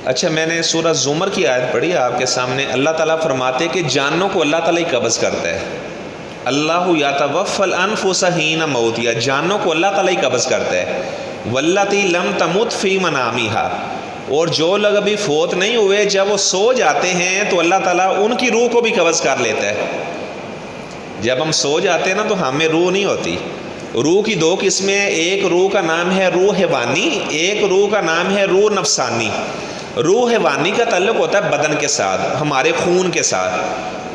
اچھا، میں نے سورہ زمر کی آیت پڑھی آپ کے سامنے. اللہ تعالیٰ فرماتے کہ جانوں کو اللہ تعالیٰ ہی قبض کرتا ہے. اللہ یتوفی الانفس حین موتہا، جانوں کو اللہ تعالیٰ ہی قبض کرتا ہے. واللتی لم تمت فی منامہا، اور جو لوگ ابھی فوت نہیں ہوئے جب وہ سو جاتے ہیں تو اللہ تعالیٰ ان کی روح کو بھی قبض کر لیتا ہے. جب ہم سو جاتے ہیں نا تو ہمیں روح نہیں ہوتی. روح کی دو قسمیں، ایک روح کا نام ہے روح حیوانی، ایک روح کا نام ہے روح نفسانی. روح حیوانی کا تعلق ہوتا ہے بدن کے ساتھ، ہمارے خون کے ساتھ.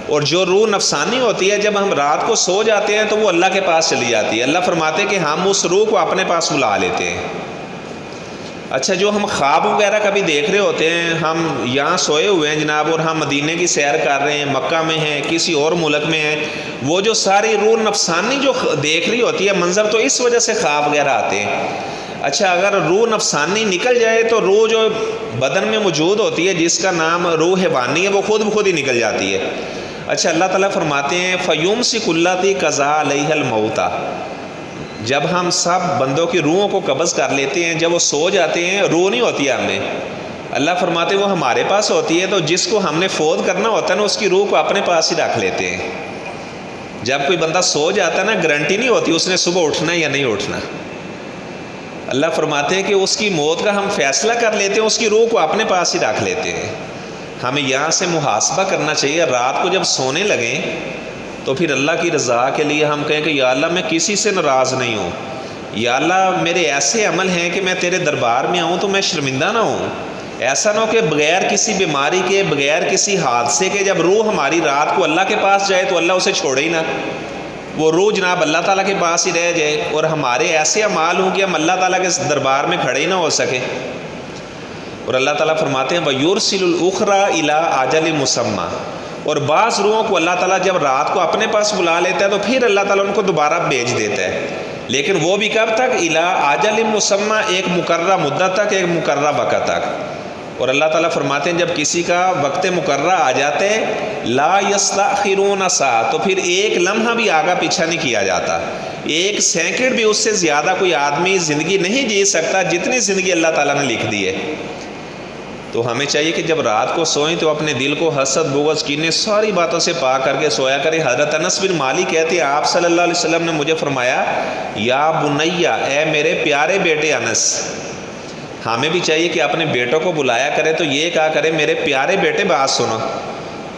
اور جو روح نفسانی ہوتی ہے جب ہم رات کو سو جاتے ہیں تو وہ اللہ کے پاس چلی جاتی ہے. اللہ فرماتے ہیں کہ ہم اس روح کو اپنے پاس بلا لیتے ہیں. اچھا، جو ہم خواب وغیرہ کبھی دیکھ رہے ہوتے ہیں، ہم یہاں سوئے ہوئے ہیں جناب اور ہم مدینے کی سیر کر رہے ہیں، مکہ میں ہیں، کسی اور ملک میں ہیں، وہ جو ساری روح نفسانی جو دیکھ رہی ہوتی ہے منظر، تو اس وجہ سے خواب وغیرہ آتے ہیں. اچھا، اگر روح نفسانی نکل جائے تو روح جو بدن میں موجود ہوتی ہے جس کا نام روح حیوانی ہے وہ خود بخود ہی نکل جاتی ہے. اچھا، اللہ تعالیٰ فرماتے ہیں فَيُمْسِكُ الَّتِي قَضَىٰ عَلَيْهَا الْمَوْتَ، جب ہم سب بندوں کی روحوں کو قبض کر لیتے ہیں، جب وہ سو جاتے ہیں، روح نہیں ہوتی ہے ہمیں. اللہ فرماتے ہیں وہ ہمارے پاس ہوتی ہے، تو جس کو ہم نے فوت کرنا ہوتا ہے نا اس کی روح کو اپنے پاس ہی رکھ لیتے ہیں. جب کوئی بندہ سو جاتا ہے نا، گارنٹی نہیں ہوتی اس نے صبح اٹھنا یا نہیں اٹھنا. اللہ فرماتے ہیں کہ اس کی موت کا ہم فیصلہ کر لیتے ہیں، اس کی روح کو اپنے پاس ہی رکھ لیتے ہیں. ہمیں یہاں سے محاسبہ کرنا چاہیے. رات کو جب سونے لگیں تو پھر اللہ کی رضا کے لیے ہم کہیں کہ یا اللہ میں کسی سے ناراض نہیں ہوں، یا اللہ میرے ایسے عمل ہیں کہ میں تیرے دربار میں آؤں تو میں شرمندہ نہ ہوں. ایسا نہ ہو کہ بغیر کسی بیماری کے، بغیر کسی حادثے کے جب روح ہماری رات کو اللہ کے پاس جائے تو اللہ اسے چھوڑے ہی نہ، وہ روح جناب اللہ تعالیٰ کے پاس ہی رہ جائے اور ہمارے ایسے اعمال ہوں کہ ہم اللہ تعالیٰ کے دربار میں کھڑے ہی نہ ہو سکیں. اور اللہ تعالیٰ فرماتے ہیں وَيُرْسِلُ الْأُخْرَى إِلَىٰ أَجَلٍ مُّسَمًّى، اور بعض روحوں کو اللہ تعالیٰ جب رات کو اپنے پاس بلا لیتا ہے تو پھر اللہ تعالیٰ ان کو دوبارہ بھیج دیتا ہے. لیکن وہ بھی کب تک؟ إِلَىٰ أَجَلٍ مُّسَمًّى، ایک مقررہ مدت تک، ایک مقررہ وقت تک. اور اللہ تعالیٰ فرماتے ہیں جب کسی کا وقت مقررہ آ جاتے لا يستأخرون ساعة، تو پھر ایک لمحہ بھی آگا پیچھا نہیں کیا جاتا. ایک سیکنڈ بھی اس سے زیادہ کوئی آدمی زندگی نہیں جی سکتا جتنی زندگی اللہ تعالیٰ نے لکھ دی ہے. تو ہمیں چاہیے کہ جب رات کو سوئیں تو اپنے دل کو حسد، بغض، کینے، ساری باتوں سے پاک کر کے سویا کریں. حضرت انس بن مالک کہتے ہیں آپ صلی اللہ علیہ وسلم نے مجھے فرمایا یا بنیہ، اے میرے پیارے بیٹے انس. ہمیں بھی چاہیے کہ اپنے بیٹوں کو بلایا کرے تو یہ کہا کرے میرے پیارے بیٹے بات سنو،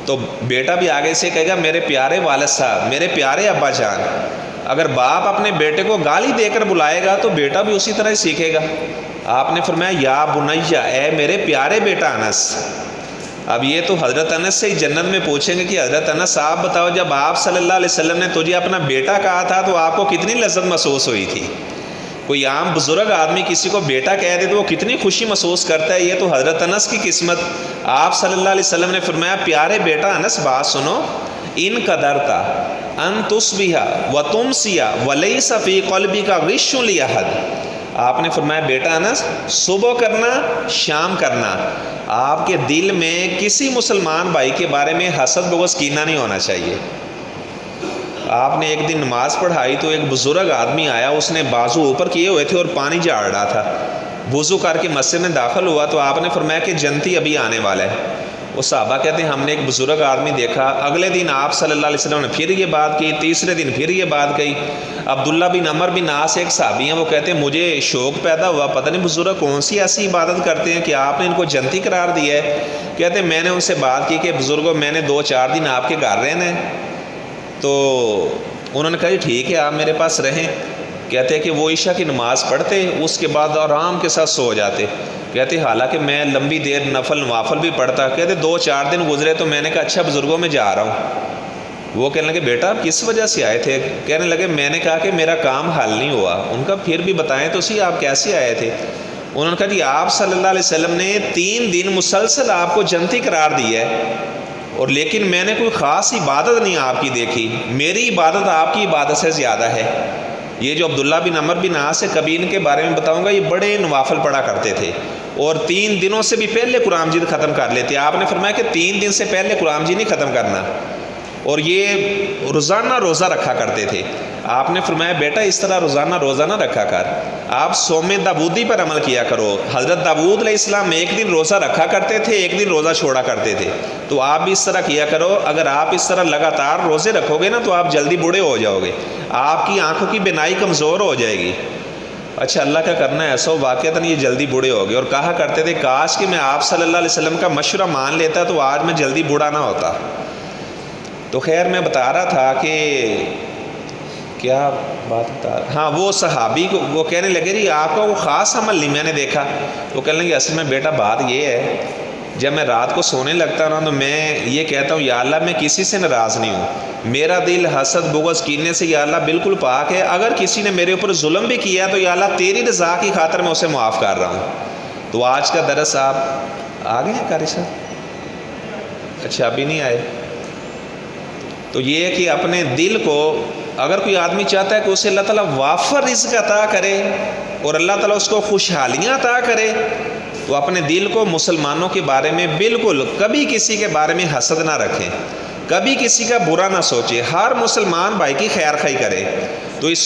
تو بیٹا بھی آگے سے کہے گا میرے پیارے والد صاحب، میرے پیارے ابا جان. اگر باپ اپنے بیٹے کو گالی دے کر بلائے گا تو بیٹا بھی اسی طرح ہی سیکھے گا. آپ نے فرمایا یا بنیہ، اے میرے پیارے بیٹا انس. اب یہ تو حضرت انس سے ہی جنت میں پوچھیں گے کہ حضرت انس آپ بتاؤ جب آپ صلی اللہ علیہ وسلم نے تجھے اپنا بیٹا کہا تھا تو آپ کو کتنی لذت محسوس ہوئی تھی؟ کوئی عام بزرگ آدمی کسی کو بیٹا کہہ دے تو وہ کتنی خوشی محسوس کرتا ہے. یہ تو حضرت انس کی قسمت. آپ صلی اللہ علیہ وسلم نے فرمایا پیارے بیٹا انس بات سنو، ان قدرتا ان تصبح وتمسی ولیس فی قلبک غش لاحد. آپ نے فرمایا بیٹا انس صبح کرنا، شام کرنا، آپ کے دل میں کسی مسلمان بھائی کے بارے میں حسد بغض کینہ نہیں ہونا چاہیے. آپ نے ایک دن نماز پڑھائی تو ایک بزرگ آدمی آیا، اس نے بازو اوپر کیے ہوئے تھے اور پانی جھاڑ رہا تھا. وضو کر کے مسجد میں داخل ہوا تو آپ نے فرمایا کہ جنتی ابھی آنے والا ہے. وہ صحابہ کہتے ہیں ہم نے ایک بزرگ آدمی دیکھا. اگلے دن آپ صلی اللہ علیہ وسلم نے پھر یہ بات کی، تیسرے دن پھر یہ بات کہی. عبداللہ بن عمر بن عاص ایک صحابی ہیں، وہ کہتے ہیں مجھے شوق پیدا ہوا پتہ نہیں بزرگ کون سی ایسی عبادت کرتے ہیں کہ آپ نے ان کو جنتی قرار دیا ہے. کہتے ہیں میں نے ان سے بات کی کہ بزرگوں میں نے 2-4 دن آپ کے گھر رہنا ہے. تو انہوں نے کہا جی ٹھیک ہے آپ میرے پاس رہیں. کہتے ہیں کہ وہ عشاء کی نماز پڑھتے اس کے بعد آرام کے ساتھ سو جاتے. کہتے حالانکہ میں لمبی دیر نفل نوافل بھی پڑھتا. کہتے 2-4 دن گزرے تو میں نے کہا اچھا بزرگوں میں جا رہا ہوں. وہ کہنے لگے بیٹا آپ کس وجہ سے آئے تھے؟ کہنے لگے میں نے کہا کہ میرا کام حل نہیں ہوا. ان کا پھر بھی بتائیں تو سی آپ کیسے آئے تھے؟ انہوں نے کہا جی آپ صلی اللہ علیہ وسلم نے 3 دن مسلسل آپ کو جنتی قرار دیا ہے اور لیکن میں نے کوئی خاص عبادت نہیں آپ کی دیکھی. میری عبادت آپ کی عبادت سے زیادہ ہے. یہ جو عبداللہ بن عمر بن عاص سے کبھی ان کے بارے میں بتاؤں گا، یہ بڑے نوافل پڑھا کرتے تھے اور 3 دنوں سے بھی پہلے قرآن مجید ختم کر لیتے. آپ نے فرمایا کہ 3 دن سے پہلے قرآن مجید نہیں ختم کرنا. اور یہ روزانہ روزہ رکھا کرتے تھے. آپ نے فرمایا بیٹا اس طرح روزانہ روزہ نہ رکھا کر, آپ صوم داودی پر عمل کیا کرو. حضرت داود علیہ السلام ایک دن روزہ رکھا کرتے تھے, ایک دن روزہ چھوڑا کرتے تھے. تو آپ بھی اس طرح کیا کرو. اگر آپ اس طرح لگاتار روزے رکھو گے نا تو آپ جلدی بوڑھے ہو جاؤ گے, آپ کی آنکھوں کی بینائی کمزور ہو جائے گی. اچھا اللہ کا کرنا ہے ایسا واقعتاً یہ جلدی بوڑھے ہو گئے, اور کہا کرتے تھے کاش کہ میں آپ صلی اللہ علیہ وسلم کا مشورہ مان لیتا تو آج میں جلدی بوڑھا نہ ہوتا. تو خیر میں بتا رہا تھا کہ کیا بات بتا رہا, ہاں وہ صحابی کو وہ کہنے لگے جی آپ کا وہ خاص عمل نہیں میں نے دیکھا. وہ کہنے لگے اصل میں بیٹا بات یہ ہے, جب میں رات کو سونے لگتا ہوں تو میں یہ کہتا ہوں یا اللہ میں کسی سے ناراض نہیں ہوں, میرا دل حسد بغض کینے سے یا اللہ بالکل پاک ہے. اگر کسی نے میرے اوپر ظلم بھی کیا تو یا اللہ تیری رضا کی خاطر میں اسے معاف کر رہا ہوں. تو آج کا درس آپ آ گئے ہیں قاری صاحب؟ اچھا ابھی نہیں آئے. تو یہ ہے کہ اپنے دل کو, اگر کوئی آدمی چاہتا ہے کہ اسے اللہ تعالیٰ وافر رزق عطا کرے اور اللہ تعالیٰ اس کو خوشحالیاں عطا کرے, تو اپنے دل کو مسلمانوں کے بارے میں بالکل کبھی کسی کے بارے میں حسد نہ رکھیں, کبھی کسی کا برا نہ سوچے, ہر مسلمان بھائی کی خیر خواہی کرے. تو اس